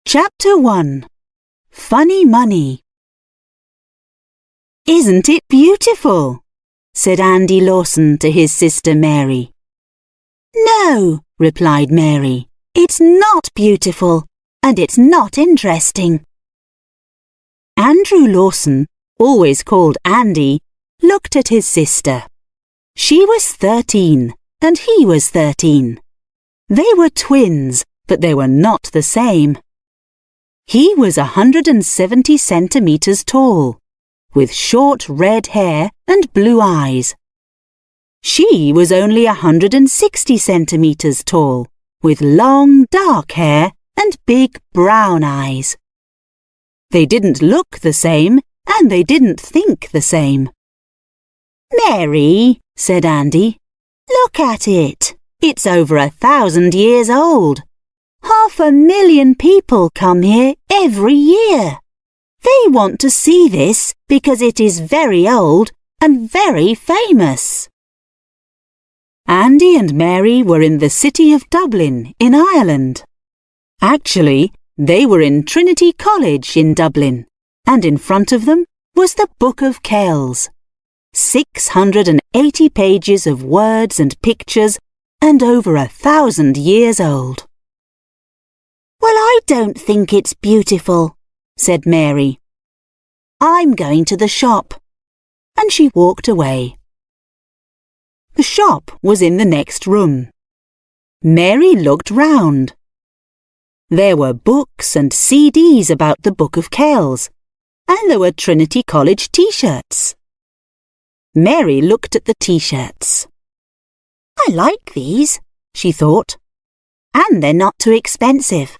Chapter 1. Funny Money. "Isn't it beautiful?" said Andy Lawson to his sister Mary. "No," replied Mary, "it's not beautiful, and it's not interesting." Andrew Lawson, always called Andy, looked at his sister. She was 13, and he was 13. They were twins, but they were not the same. He was 170 centimeters tall, with short red hair and blue eyes. She was only 160 centimeters tall, with long dark hair and big brown eyes. They didn't look the same, and they didn't think the same. "Mary," said Andy, "look at it. It's over 1,000 years old. 500,000 people come here every year. They want to see this because it is very old and very famous." Andy and Mary were in the city of Dublin in Ireland. Actually, they were in Trinity College in Dublin, and in front of them was the Book of Kells. 680 pages of words and pictures and over 1,000 years old. "Well, I don't think it's beautiful," said Mary. "I'm going to the shop." And she walked away. The shop was in the next room. Mary looked round. There were books and CDs about the Book of Kells, and there were Trinity College T-shirts. Mary looked at the T-shirts. "I like these," she thought, "and they're not too expensive."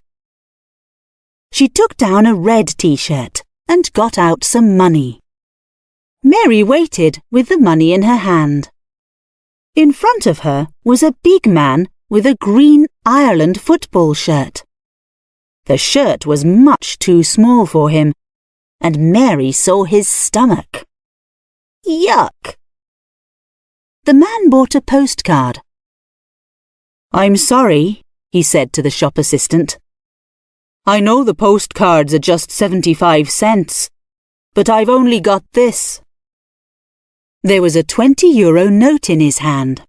She took down a red T-shirt and got out some money. Mary waited with the money in her hand. In front of her was a big man with a green Ireland football shirt. The shirt was much too small for him, and Mary saw his stomach. Yuck! The man bought a postcard. "I'm sorry," he said to the shop assistant. "I know the postcards are just 75 cents, but I've only got this." There was a €20 note in his hand.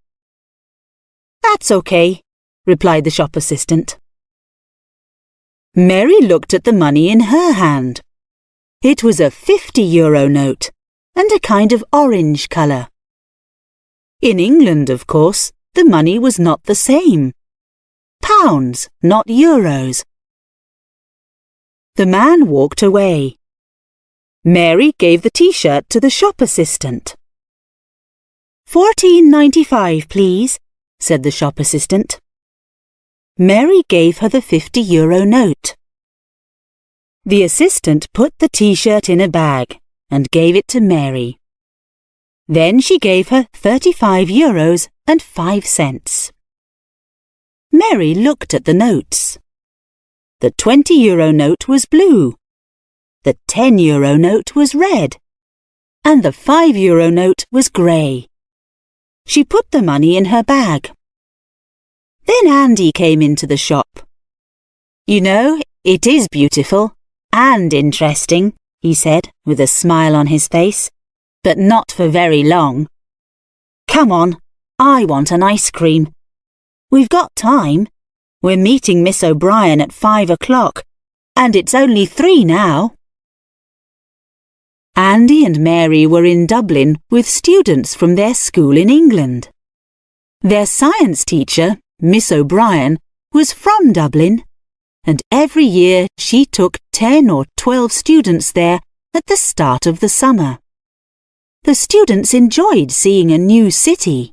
"That's okay," replied the shop assistant. Mary looked at the money in her hand. It was a €50 note and a kind of orange colour. In England, of course, the money was not the same. Pounds, not euros. The man walked away. Mary gave the T-shirt to the shop assistant. "14.95, please," said the shop assistant. Mary gave her the €50 note. The assistant put the T-shirt in a bag and gave it to Mary. Then she gave her €35.05. Mary looked at the notes. The €20 note was blue, the €10 note was red, and the €5 note was grey. She put the money in her bag. Then Andy came into the shop. "You know, it is beautiful and interesting," he said with a smile on his face, "but not for very long. Come on, I want an ice cream. We've got time. We're meeting Miss O'Brien at 5 o'clock, and it's only 3 now." Andy and Mary were in Dublin with students from their school in England. Their science teacher, Miss O'Brien, was from Dublin, and every year she took 10 or 12 students there at the start of the summer. The students enjoyed seeing a new city.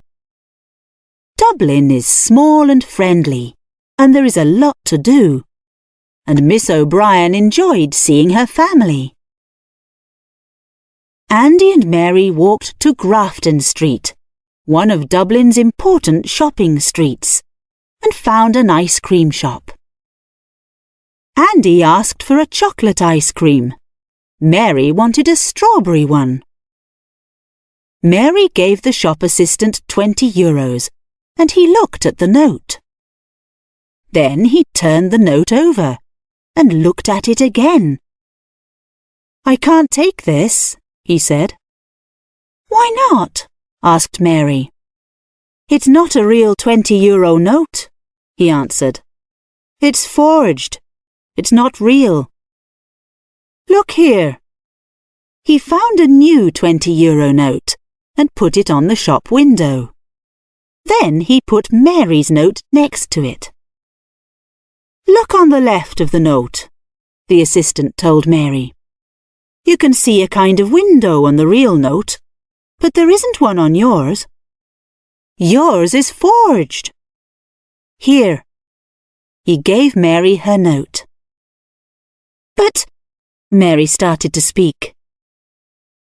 Dublin is small and friendly, and there is a lot to do, and Miss O'Brien enjoyed seeing her family. Andy and Mary walked to Grafton Street, one of Dublin's important shopping streets, and found an ice cream shop. Andy asked for a chocolate ice cream. Mary wanted a strawberry one. Mary gave the shop assistant €20, and he looked at the note. Then he turned the note over, and looked at it again. "I can't take this," he said. "Why not?" asked Mary. "It's not a real €20 note," he answered. "It's forged. It's not real. Look here." He found a new €20 note and put it on the shop window. Then he put Mary's note next to it. "Look on the left of the note," the assistant told Mary. "You can see a kind of window on the real note, but there isn't one on yours. Yours is forged. Here." He gave Mary her note. "But," Mary started to speak.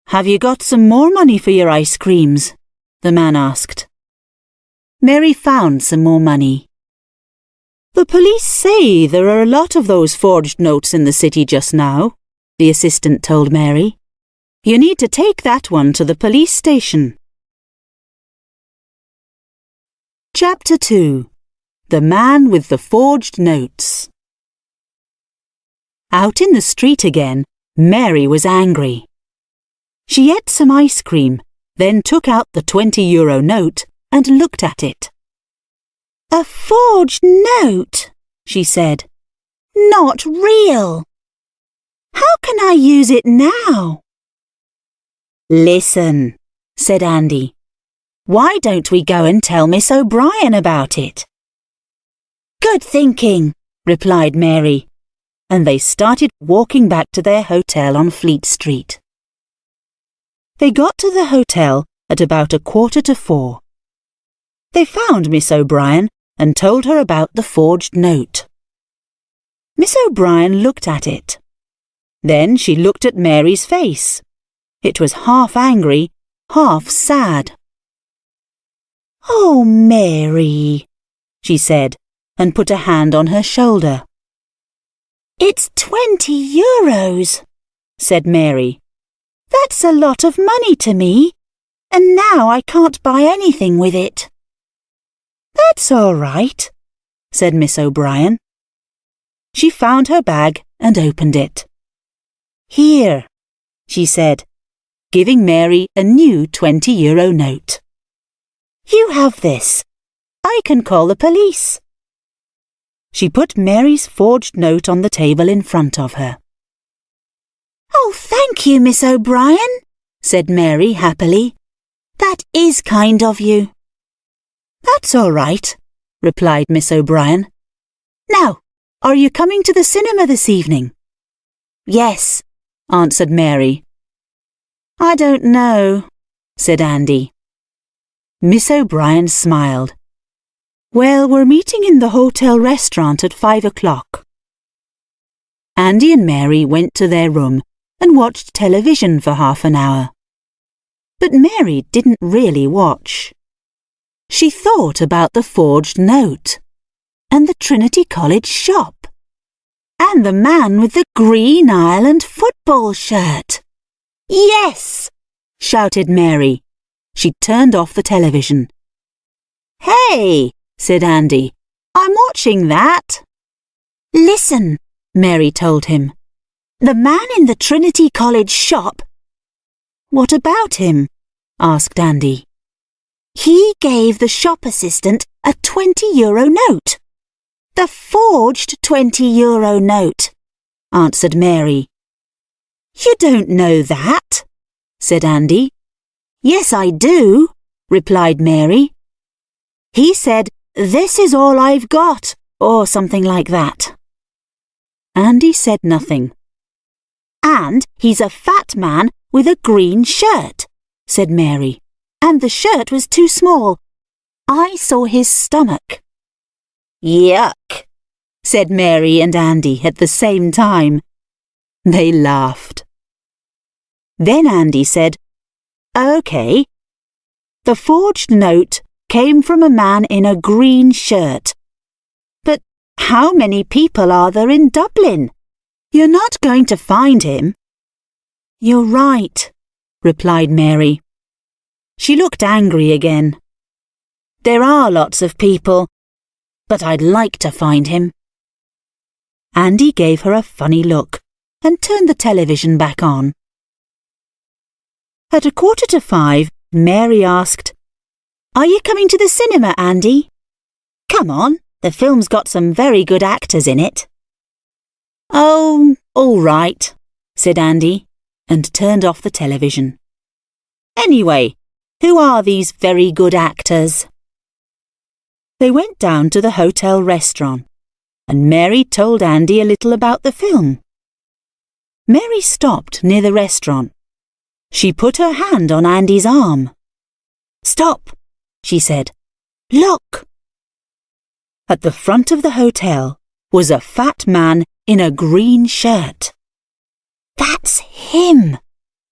"Have you got some more money for your ice creams?" the man asked. Mary found some more money. "The police say there are a lot of those forged notes in the city just now," the assistant told Mary. "You need to take that one to the police station." Chapter 2. The Man with the Forged Notes. Out in the street again, Mary was angry. She ate some ice cream, then took out the €20 note and looked at it. "A forged note," she said. "Not real. How can I use it now?" "Listen," said Andy. "Why don't we go and tell Miss O'Brien about it?" "Good thinking," replied Mary, and they started walking back to their hotel on Fleet Street. They got to the hotel at about 3:45. They found Miss O'Brien and told her about the forged note. Miss O'Brien looked at it. Then she looked at Mary's face. It was half angry, half sad. "Oh, Mary," she said, and put a hand on her shoulder. "It's €20, said Mary. "That's a lot of money to me, and now I can't buy anything with it." "That's all right," said Miss O'Brien. She found her bag and opened it. "Here," she said, giving Mary a new €20 note. "You have this. I can call the police." She put Mary's forged note on the table in front of her. "Oh, thank you, Miss O'Brien," said Mary happily. "That is kind of you." "That's all right," replied Miss O'Brien. "Now, are you coming to the cinema this evening?" "Yes," answered Mary. "I don't know," said Andy. Miss O'Brien smiled. "Well, we're meeting in the hotel restaurant at 5:00. Andy and Mary went to their room and watched television for half an hour. But Mary didn't really watch. She thought about the forged note, and the Trinity College shop, and the man with the Green Ireland football shirt. "Yes!" shouted Mary. She turned off the television. "Hey!" said Andy. "I'm watching that." "Listen," Mary told him. "The man in the Trinity College shop—" "What about him?" asked Andy. "He gave the shop assistant a €20 note. The forged €20 note," answered Mary. "You don't know that," said Andy. "Yes, I do," replied Mary. "He said, 'This is all I've got,' or something like that." Andy said nothing. "And he's a fat man with a green shirt," said Mary. "And the shirt was too small. I saw his stomach." "Yuck," said Mary and Andy at the same time. They laughed. Then Andy said, "OK. The forged note came from a man in a green shirt. But how many people are there in Dublin? You're not going to find him." "You're right," replied Mary. She looked angry again. "There are lots of people, but I'd like to find him." Andy gave her a funny look and turned the television back on. At 5:15, Mary asked, "Are you coming to the cinema, Andy? Come on, the film's got some very good actors in it." "Oh, all right," said Andy, and turned off the television. "Anyway, who are these very good actors?" They went down to the hotel restaurant, and Mary told Andy a little about the film. Mary stopped near the restaurant. She put her hand on Andy's arm. "Stop," she said. "Look." At the front of the hotel was a fat man in a green shirt. "That's him,"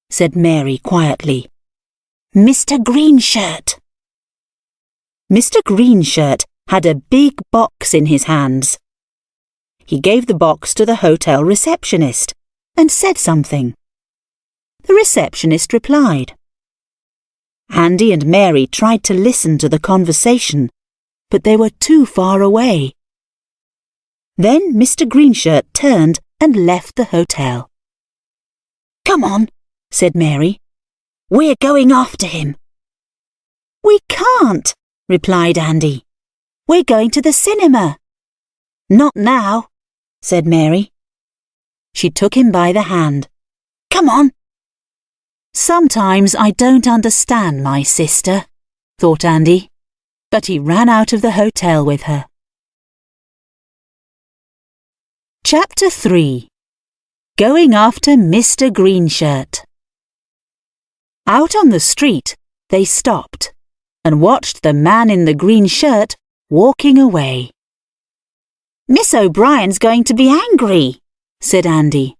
said Mary quietly. "Mr. Greenshirt." Mr. Greenshirt had a big box in his hands. He gave the box to the hotel receptionist and said something. The receptionist replied. Andy and Mary tried to listen to the conversation, but they were too far away. Then Mr. Greenshirt turned and left the hotel. "Come on," said Mary. "We're going after him." "We can't," replied Andy. "We're going to the cinema." "Not now," said Mary. She took him by the hand. "Come on." "Sometimes I don't understand my sister," thought Andy, but he ran out of the hotel with her. Chapter 3. Going after Mr. Greenshirt. Out on the street, they stopped and watched the man in the green shirt walking away. "Miss O'Brien's going to be angry," said Andy.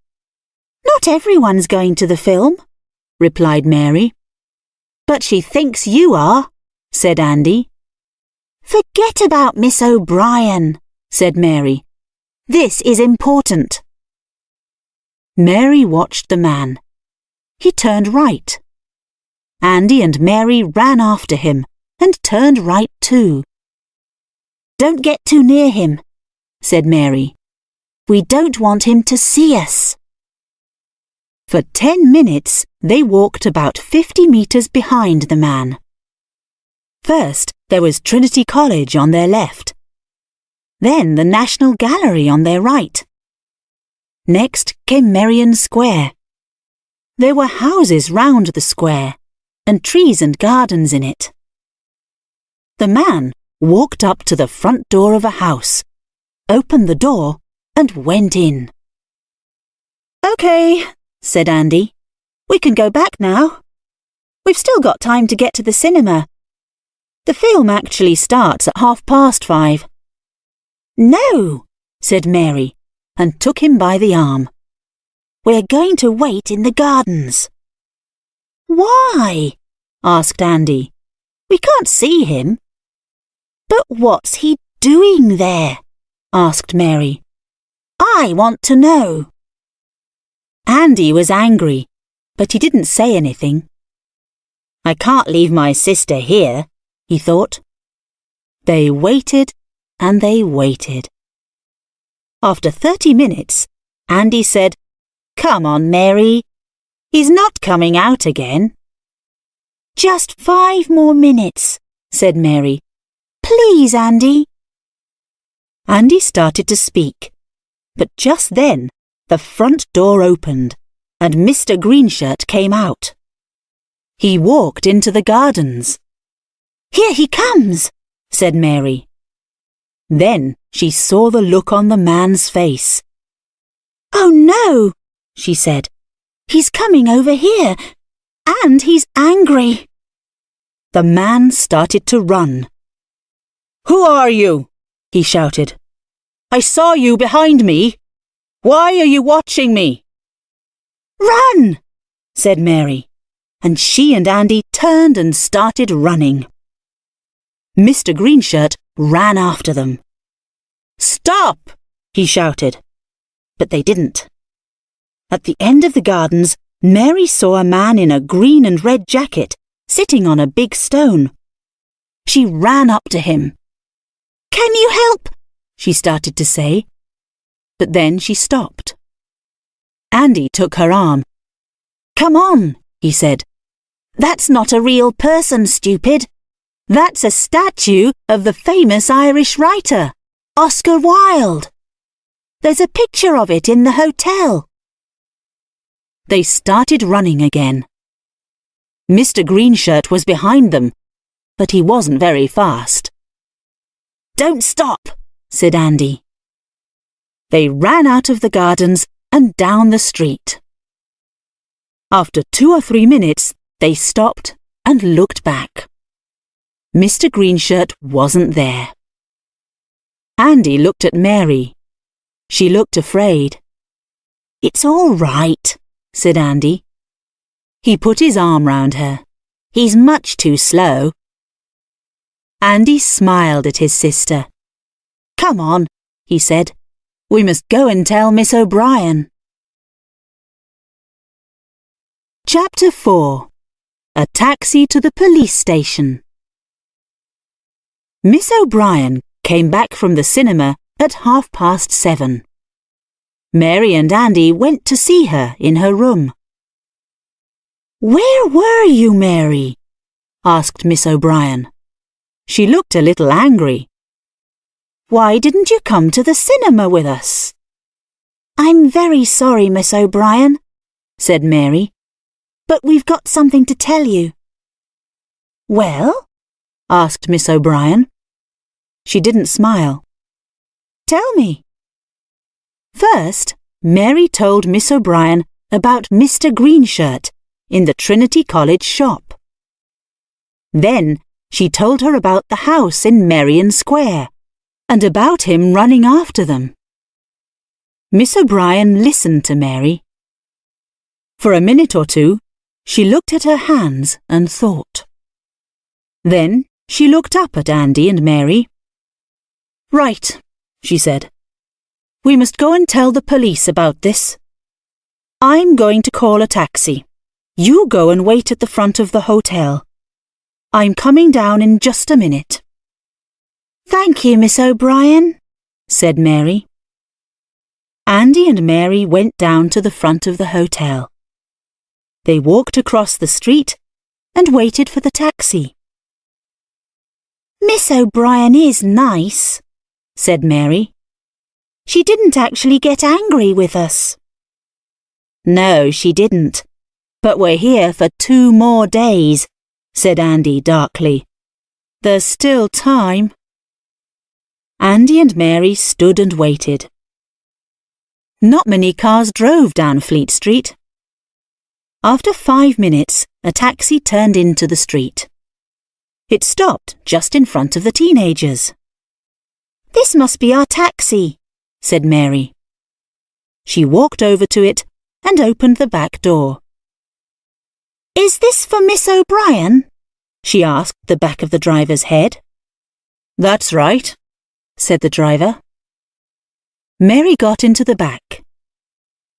"Not everyone's going to the film," replied Mary. "But she thinks you are," said Andy. "Forget about Miss O'Brien," said Mary. "This is important." Mary watched the man. He turned right. Andy and Mary ran after him and turned right too. "Don't get too near him," said Mary. "We don't want him to see us." For 10 minutes, they walked about 50 metres behind the man. First, there was Trinity College on their left. Then the National Gallery on their right. Next came Merrion Square. There were houses round the square, and trees and gardens in it. The man walked up to the front door of a house, opened the door, and went in. "OK," said Andy. "We can go back now. We've still got time to get to the cinema. The film actually starts at 5:30. "No," said Mary, and took him by the arm. "We're going to wait in the gardens." "Why?" asked Andy. "We can't see him." "But what's he doing there?" asked Mary. "I want to know." Andy was angry, but he didn't say anything. "I can't leave my sister here," he thought. They waited and they waited. After 30 minutes, Andy said, "Come on, Mary. He's not coming out again." "Just 5 more minutes," said Mary. "Please, Andy." Andy started to speak, but just then the front door opened and Mr. Greenshirt came out. He walked into the gardens. "Here he comes," said Mary. Then she saw the look on the man's face. "Oh no," she said. "He's coming over here, and he's angry." The man started to run. "Who are you?" he shouted. "I saw you behind me. Why are you watching me?" "Run!" said Mary, and she and Andy turned and started running. Mr. Greenshirt ran after them. "Stop!" he shouted, but they didn't. At the end of the gardens, Mary saw a man in a green and red jacket sitting on a big stone. She ran up to him. "Can you help?" she started to say. but then she stopped. Andy took her arm. "Come on," he said. "That's not a real person, stupid. That's a statue of the famous Irish writer, Oscar Wilde. There's a picture of it in the hotel." They started running again. Mr. Greenshirt was behind them, but he wasn't very fast. "Don't stop," said Andy. They ran out of the gardens and down the street. After 2 or 3 minutes, they stopped and looked back. Mr. Greenshirt wasn't there. Andy looked at Mary. She looked afraid. "It's all right," said Andy. He put his arm round her. "He's much too slow." Andy smiled at his sister. "Come on," he said. "We must go and tell Miss O'Brien." Chapter 4. A taxi to the police station. Miss O'Brien came back from the cinema at 7:30. Mary and Andy went to see her in her room. "Where were you, Mary?" asked Miss O'Brien. She looked a little angry. "Why didn't you come to the cinema with us?" "I'm very sorry, Miss O'Brien," said Mary, "but we've got something to tell you." "Well?" asked Miss O'Brien. She didn't smile. "Tell me." First, Mary told Miss O'Brien about Mr. Greenshirt in the Trinity College shop. Then she told her about the house in Merrion Square and about him running after them. Miss O'Brien listened to Mary. For a minute or two, she looked at her hands and thought. Then she looked up at Andy and Mary. "Right," she said. "We must go and tell the police about this. I'm going to call a taxi. You go and wait at the front of the hotel. I'm coming down in just a minute." "Thank you, Miss O'Brien," said Mary. Andy and Mary went down to the front of the hotel. They walked across the street and waited for the taxi. "Miss O'Brien is nice," said Mary. "She didn't actually get angry with us." "No, she didn't. But we're here for 2 more days," said Andy darkly. "There's still time." Andy and Mary stood and waited. Not many cars drove down Fleet Street. After 5 minutes, a taxi turned into the street. It stopped just in front of the teenagers. "This must be our taxi," said Mary. She walked over to it and opened the back door. "Is this for Miss O'Brien?" she asked the back of the driver's head. "That's right," said the driver. Mary got into the back.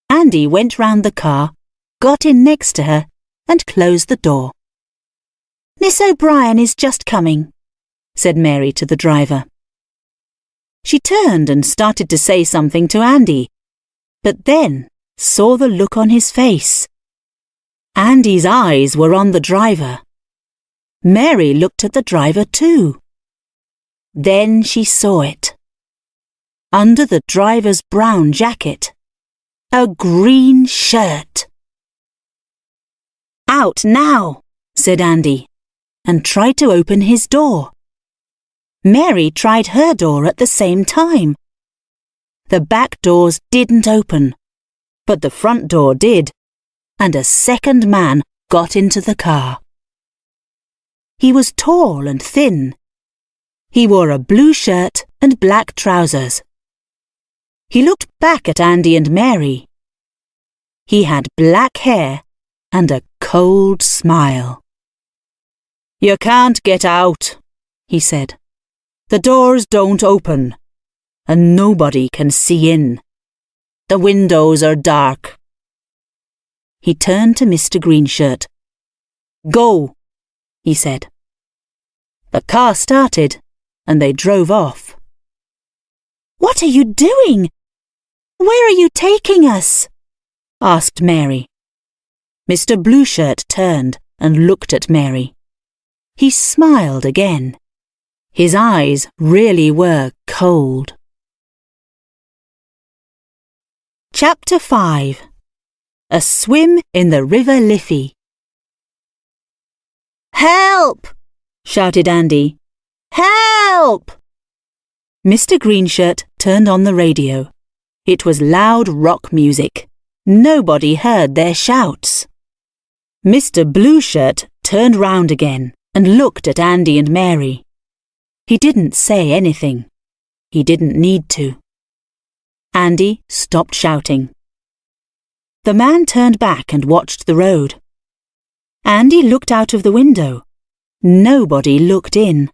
Andy went round the car, got in next to her, and closed the door. "Miss O'Brien is just coming," said Mary to the driver. She turned and started to say something to Andy, but then saw the look on his face. Andy's eyes were on the driver. Mary looked at the driver too. Then she saw it. Under the driver's brown jacket, a green shirt. "Out now," said Andy, and tried to open his door. Mary tried her door at the same time. The back doors didn't open, but the front door did, and a second man got into the car. He was tall and thin. He wore a blue shirt and black trousers. He looked back at Andy and Mary. He had black hair and a cold smile. "You can't get out," he said. "The doors don't open, and nobody can see in. The windows are dark." He turned to Mr. Greenshirt. "Go," he said. The car started, and they drove off. "What are you doing?" Where are you taking us? Asked Mary. Mr. Blueshirt turned and looked at Mary. He smiled again. His eyes really were cold. Chapter 5. A Swim in the River Liffey. Help! Shouted Andy. Help! Mr. Greenshirt turned on the radio. It was loud rock music. Nobody heard their shouts. Mr. Blueshirt turned round again and looked at Andy and Mary. He didn't say anything. He didn't need to. Andy stopped shouting. The man turned back and watched the road. Andy looked out of the window. Nobody looked in.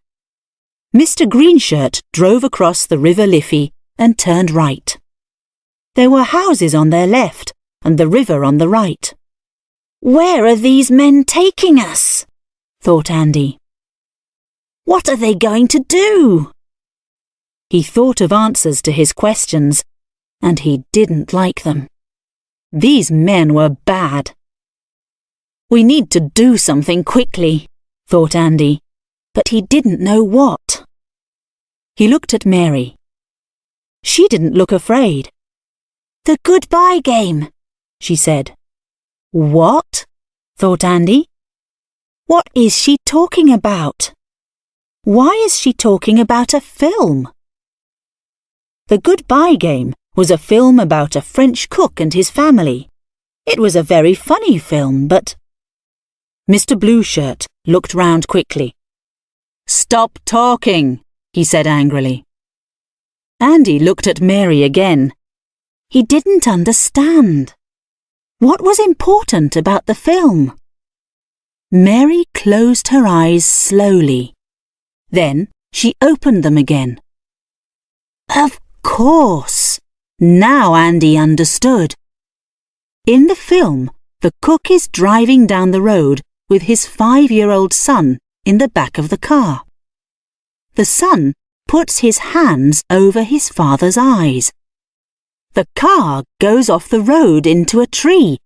Mr. Greenshirt drove across the River Liffey and turned right. There were houses on their left and the river on the right. Where are these men taking us? Thought Andy. What are they going to do? He thought of answers to his questions, and he didn't like them. These men were bad. We need to do something quickly, thought Andy, but he didn't know what. He looked at Mary. She didn't look afraid. The goodbye game, she said. What? Thought Andy. What is she talking about? Why is she talking about a film? The Goodbye Game was a film about a French cook and his family. It was a very funny film, but... Mr. Blueshirt looked round quickly. Stop talking, he said angrily. Andy looked at Mary again. He didn't understand. What was important about the film? Mary closed her eyes slowly. Then she opened them again. Of course! Now Andy understood. In the film, the cook is driving down the road with his 5-year-old son in the back of the car. The son puts his hands over his father's eyes. The car goes off the road into a tree,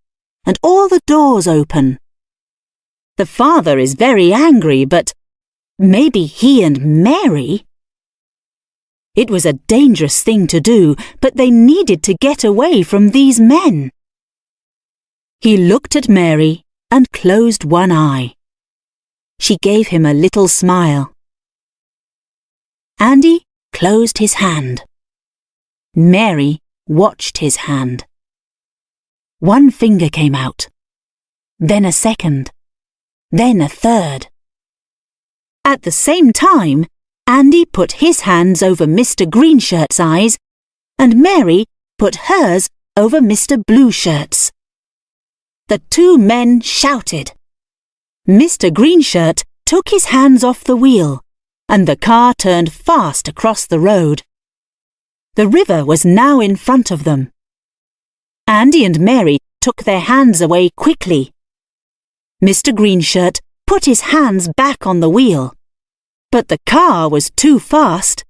and all the doors open. The father is very angry, but maybe he and Mary... It was a dangerous thing to do, but they needed to get away from these men. He looked at Mary and closed one eye. She gave him a little smile. Andy closed his hand. Mary watched his hand. One finger came out, then a second, then a third. At the same time, Andy put his hands over Mr. Greenshirt's eyes, and Mary put hers over Mr. Blueshirt's. The two men shouted. Mr. Greenshirt took his hands off the wheel, and the car turned fast across the road. The river was now in front of them. Andy and Mary took their hands away quickly. Mr. Greenshirt put his hands back on the wheel, but the car was too fast,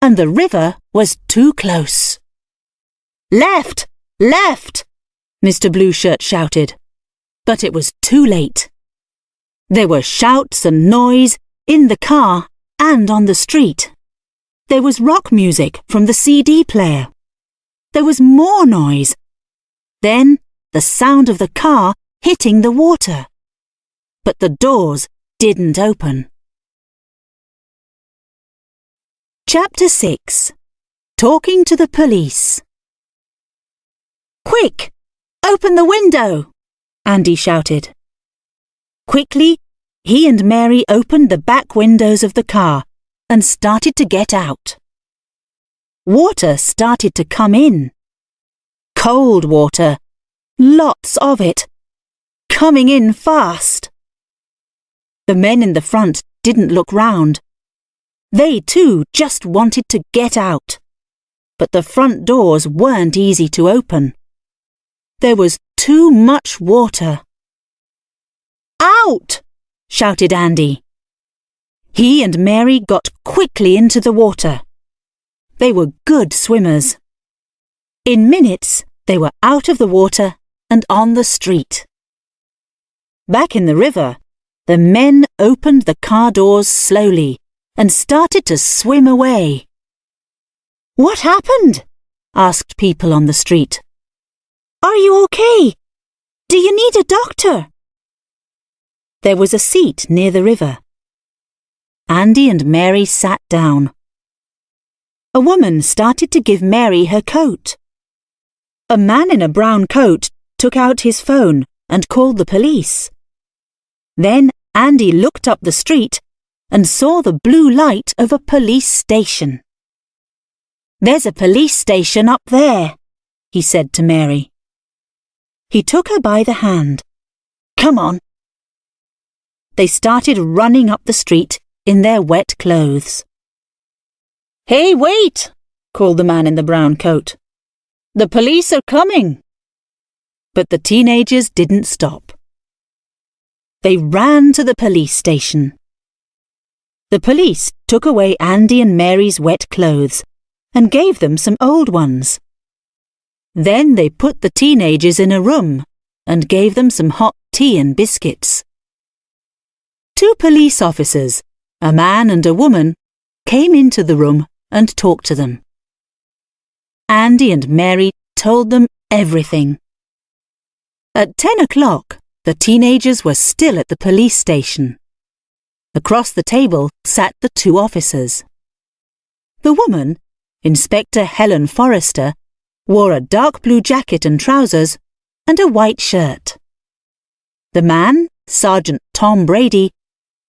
and the river was too close. Left! Left! Mr. Blueshirt shouted, but it was too late. There were shouts and noise in the car and on the street. There was rock music from the CD player. There was more noise. Then the sound of the car hitting the water. But the doors didn't open. Chapter 6. Talking to the Police. Quick! Open the window! Andy shouted. Quickly, he and Mary opened the back windows of the car and started to get out. Water started to come in. Cold water, lots of it, coming in fast. The men in the front didn't look round. They too just wanted to get out. But the front doors weren't easy to open. There was too much water. Out! Shouted Andy. He and Mary got quickly into the water. They were good swimmers. In minutes, they were out of the water and on the street. Back in the river, the men opened the car doors slowly and started to swim away. "What happened?" asked people on the street. "Are you okay? Do you need a doctor?" There was a seat near the river. Andy and Mary sat down. A woman started to give Mary her coat. A man in a brown coat took out his phone and called the police. Then Andy looked up the street and saw the blue light of a police station. "There's a police station up there," he said to Mary. He took her by the hand. "Come on." They started running up the street in their wet clothes. "Hey, wait!" called the man in the brown coat. "The police are coming." But the teenagers didn't stop. They ran to the police station. The police took away Andy and Mary's wet clothes and gave them some old ones. Then they put the teenagers in a room and gave them some hot tea and biscuits. 2 police officers, a man and a woman, came into the room and talked to them. Andy and Mary told them everything. At 10 o'clock, the teenagers were still at the police station. Across the table sat the 2 officers. The woman, Inspector Helen Forrester, wore a dark blue jacket and trousers and a white shirt. The man, Sergeant Tom Brady,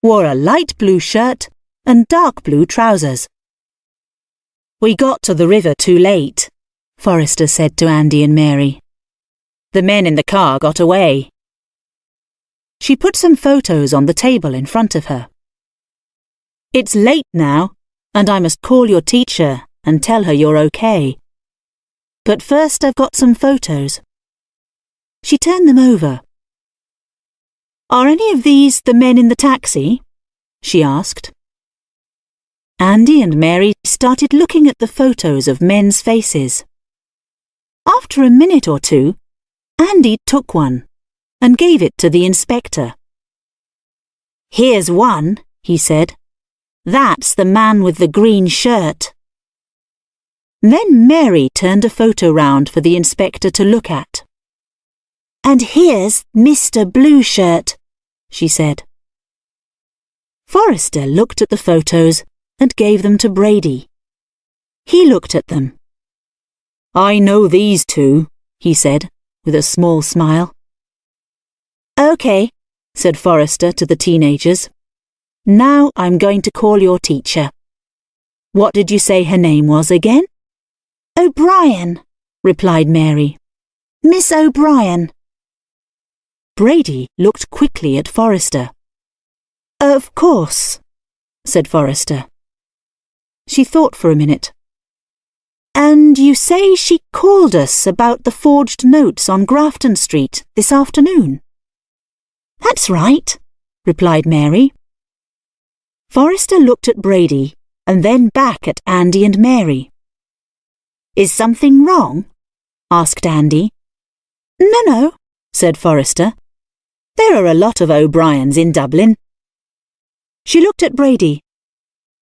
wore a light blue shirt and dark blue trousers. "We got to the river too late," Forrester said to Andy and Mary. "The men in the car got away." She put some photos on the table in front of her. "It's late now, and I must call your teacher and tell her you're okay. But first I've got some photos." She turned them over. "Are any of these the men in the taxi?" she asked. Andy and Mary started looking at the photos of men's faces. After a minute or 2, Andy took one and gave it to the inspector. "Here's one," he said. "That's the man with the green shirt." Then Mary turned a photo round for the inspector to look at. "And here's Mr. Blue Shirt," she said. Forrester looked at the photos and gave them to Brady. He looked at them. "I know these 2, he said, with a small smile. "OK," said Forrester to the teenagers. "Now I'm going to call your teacher. What did you say her name was again?" "O'Brien," replied Mary. "Miss O'Brien." Brady looked quickly at Forrester. "Of course," said Forrester. She thought for a minute. "And you say she called us about the forged notes on Grafton Street this afternoon?" "That's right," replied Mary. Forrester looked at Brady and then back at Andy and Mary. "Is something wrong?" asked Andy. No, said Forrester. "There are a lot of O'Briens in Dublin." She looked at Brady.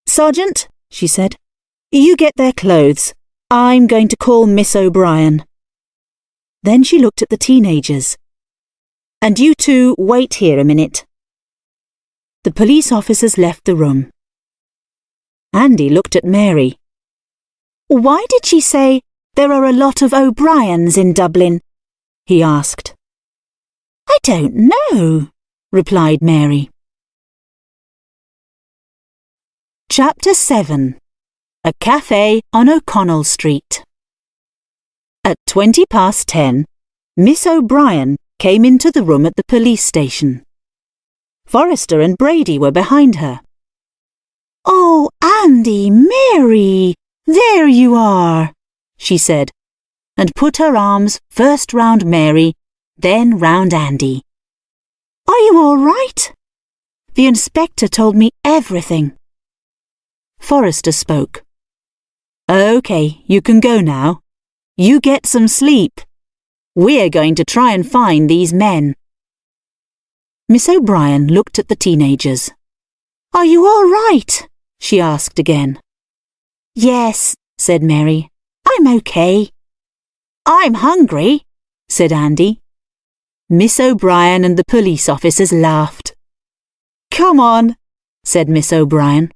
"Sergeant," she said, "you get their clothes. I'm going to call Miss O'Brien." Then she looked at the teenagers. "And you 2 wait here a minute." The police officers left the room. Andy looked at Mary. "Why did she say there are a lot of O'Briens in Dublin?" he asked. "I don't know," replied Mary. Chapter 7. A Cafe on O'Connell Street. At 10:20, Miss O'Brien came into the room at the police station. Forrester and Brady were behind her. "Oh, Andy, Mary, there you are," she said, and put her arms first round Mary, then round Andy. "Are you all right?" "The inspector told me everything." Forrester spoke. "OK, you can go now. You get some sleep. We're going to try and find these men." Miss O'Brien looked at the teenagers. "Are you all right?" she asked again. "Yes," said Mary. "I'm okay." "I'm hungry," said Andy. Miss O'Brien and the police officers laughed. "Come on," said Miss O'Brien.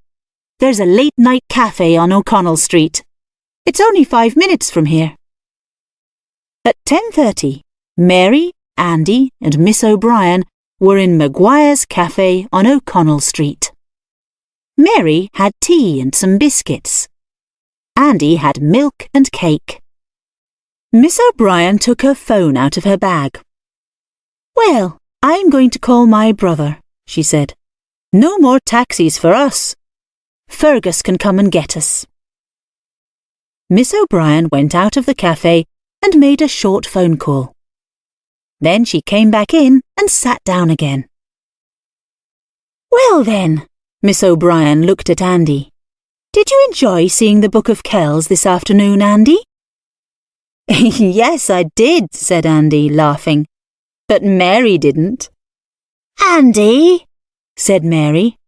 "There's a late-night cafe on O'Connell Street. It's only 5 minutes from here." At 10:30, Mary, Andy and Miss O'Brien were in Maguire's Cafe on O'Connell Street. Mary had tea and some biscuits. Andy had milk and cake. Miss O'Brien took her phone out of her bag. "Well, I'm going to call my brother," she said. "No more taxis for us. Fergus can come and get us." Miss O'Brien went out of the cafe and made a short phone call. Then she came back in and sat down again. "Well then," Miss O'Brien looked at Andy. "Did you enjoy seeing the Book of Kells this afternoon, Andy?" "Yes, I did," said Andy, laughing. "But Mary didn't." "Andy," said Mary.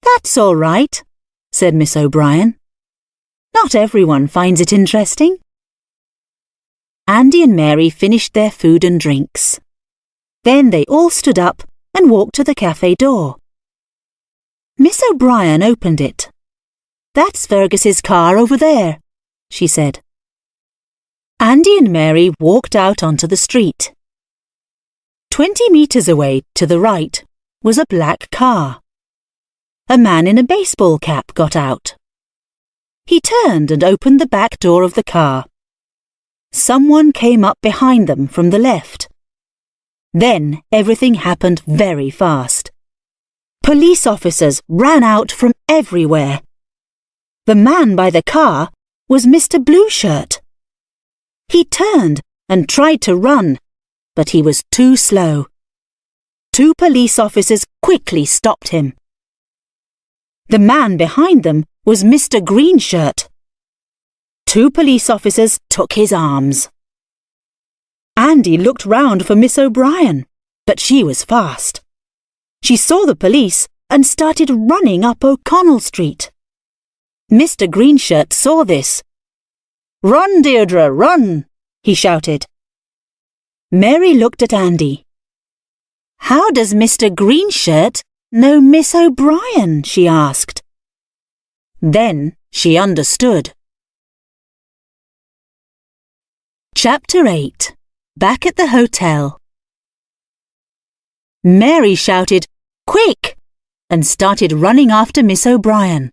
"That's all right," said Miss O'Brien. "Not everyone finds it interesting." Andy and Mary finished their food and drinks. Then they all stood up and walked to the cafe door. Miss O'Brien opened it. "That's Fergus's car over there," she said. Andy and Mary walked out onto the street. 20 meters away to the right was a black car. A man in a baseball cap got out. He turned and opened the back door of the car. Someone came up behind them from the left. Then everything happened very fast. Police officers ran out from everywhere. The man by the car was Mr. Blueshirt. He turned and tried to run, but he was too slow. 2 police officers quickly stopped him. The man behind them was Mr. Greenshirt. 2 police officers took his arms. Andy looked round for Miss O'Brien, but she was fast. She saw the police and started running up O'Connell Street. Mr. Greenshirt saw this. "Run, Deirdre, run!" he shouted. Mary looked at Andy. "How does Mr. Greenshirt know Miss O'Brien?" she asked. Then she understood. Chapter 8. Back at the hotel. Mary shouted, "Quick!" and started running after Miss O'Brien.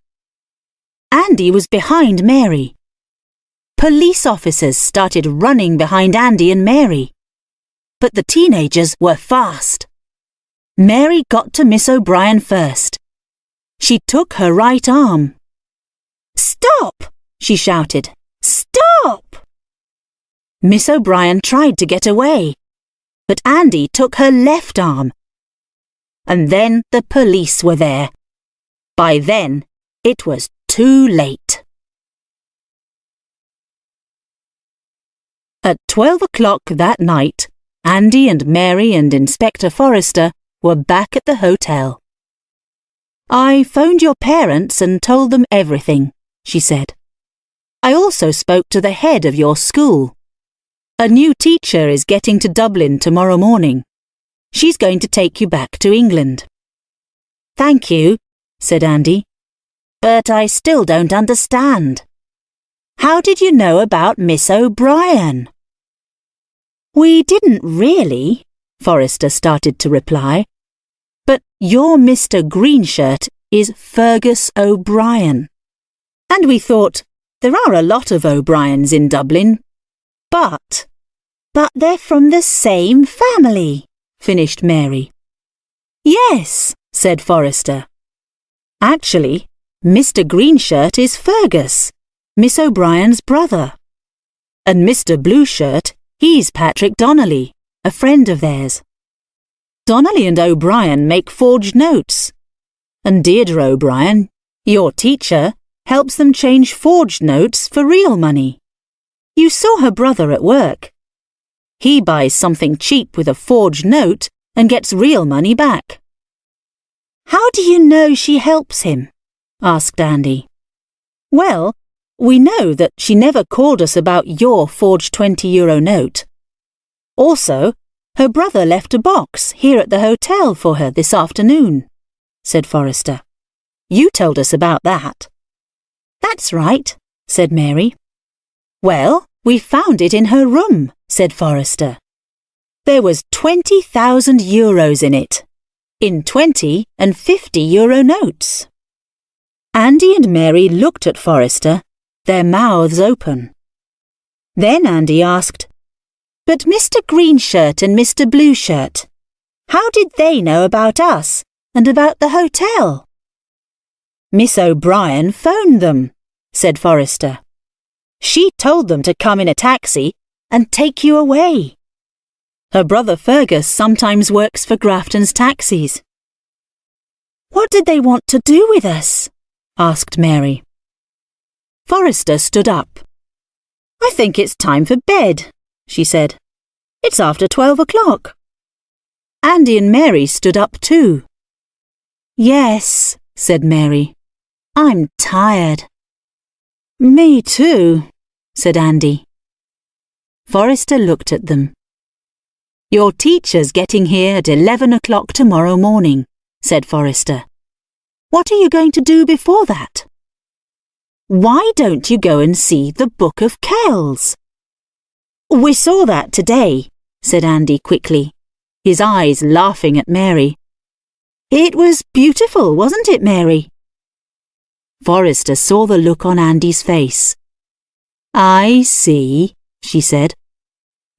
Andy was behind Mary. Police officers started running behind Andy and Mary. But the teenagers were fast. Mary got to Miss O'Brien first. She took her right arm. "Stop!" she shouted. "Stop!" Miss O'Brien tried to get away, but Andy took her left arm. And then the police were there. By then, it was too late. At 12 o'clock that night, Andy and Mary and Inspector Forrester were back at the hotel. "I phoned your parents and told them everything," she said. "I also spoke to the head of your school. A new teacher is getting to Dublin tomorrow morning. She's going to take you back to England." "Thank you," said Andy. "But I still don't understand. How did you know about Miss O'Brien?" "We didn't really," Forrester started to reply. "But your Mr. Greenshirt is Fergus O'Brien. And we thought, there are a lot of O'Briens in Dublin. But they're from the same family," finished Mary. "Yes," said Forrester. "Actually, Mr. Greenshirt is Fergus, Miss O'Brien's brother. And Mr. Blueshirt, he's Patrick Donnelly, a friend of theirs. Donnelly and O'Brien make forged notes. And Deirdre O'Brien, your teacher, helps them change forged notes for real money. You saw her brother at work. He buys something cheap with a forged note and gets real money back. How do you know she helps him? Asked Andy. Well, we know that she never called us about your forged €20 note. Also, her brother left a box here at the hotel for her this afternoon, said Forrester. You told us about that. That's right, said Mary. Well, we found it in her room, said Forrester. There was €20,000 in it, in 20 and €50 notes. Andy and Mary looked at Forrester, their mouths open. Then Andy asked, But Mr. Greenshirt and Mr. Blueshirt, how did they know about us and about the hotel? Miss O'Brien phoned them, said Forrester. She told them to come in a taxi and take you away. Her brother Fergus sometimes works for Grafton's taxis. What did they want to do with us? Asked Mary. Forrester stood up. I think it's time for bed, she said. It's after 12 o'clock. Andy and Mary stood up too. Yes, said Mary. I'm tired. Me too, said Andy. Forrester looked at them. Your teacher's getting here at 11 o'clock tomorrow morning, said Forrester. What are you going to do before that? Why don't you go and see the Book of Kells? We saw that today, said Andy quickly, his eyes laughing at Mary. It was beautiful, wasn't it, Mary? Forrester saw the look on Andy's face. I see, she said.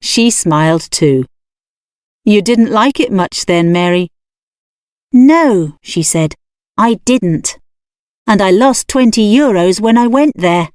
She smiled too. You didn't like it much then, Mary? No, she said. I didn't. And I lost €20 when I went there.